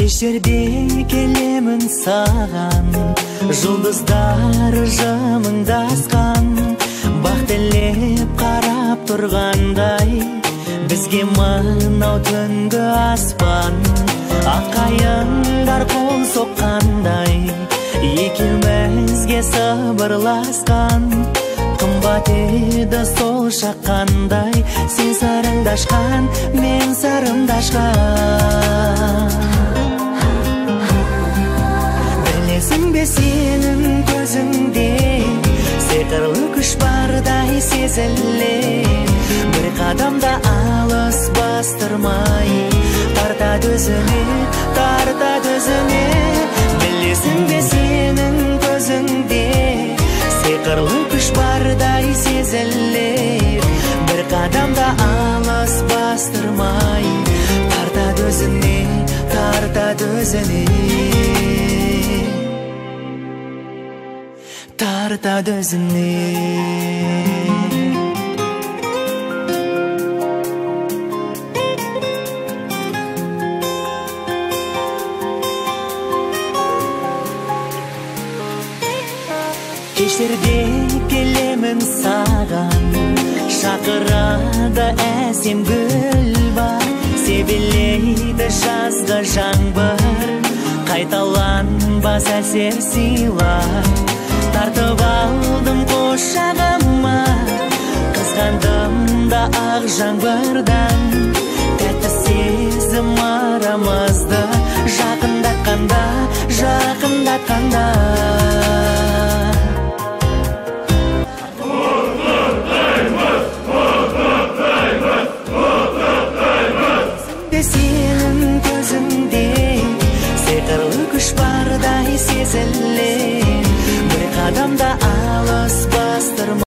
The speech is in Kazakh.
Кешерде келемін саған, жұлдыздар жымыңдасқан, бақ тілеп қарап тұрғандай, бізге мынау түнгі аспан. Аққайыңдар қол соққандай, екеумізге сыбырласқан, қымбат еді сол шаққандай. Сен сырыңды ашқан, мен сырымды ашқан. Білесің бе сенің көзіңде сиқырлы күш бардай сезілер. Бір қадамда алыс бастырмай, тартады өзіне, тартады өзіне. Білесің бе сенің көзіңде сиқырлы күш бардай сезілер. Бір қадамда алыс бастырмай, тартады өзіне, тартады өзіне, тартады өзіне. Кешерде келемін саған, шақырады әсем гүл бар, себелейді жазғы жаңбыр, қайталанбас әсер сыйлар. Тартып алдым құшағыма, қызғандым да ақ жаңбырдан, тәтті сезім арамызды жақындатқанда, жақындатқанда. Сенің көзіңде сиқырлы күш бардай сезілер.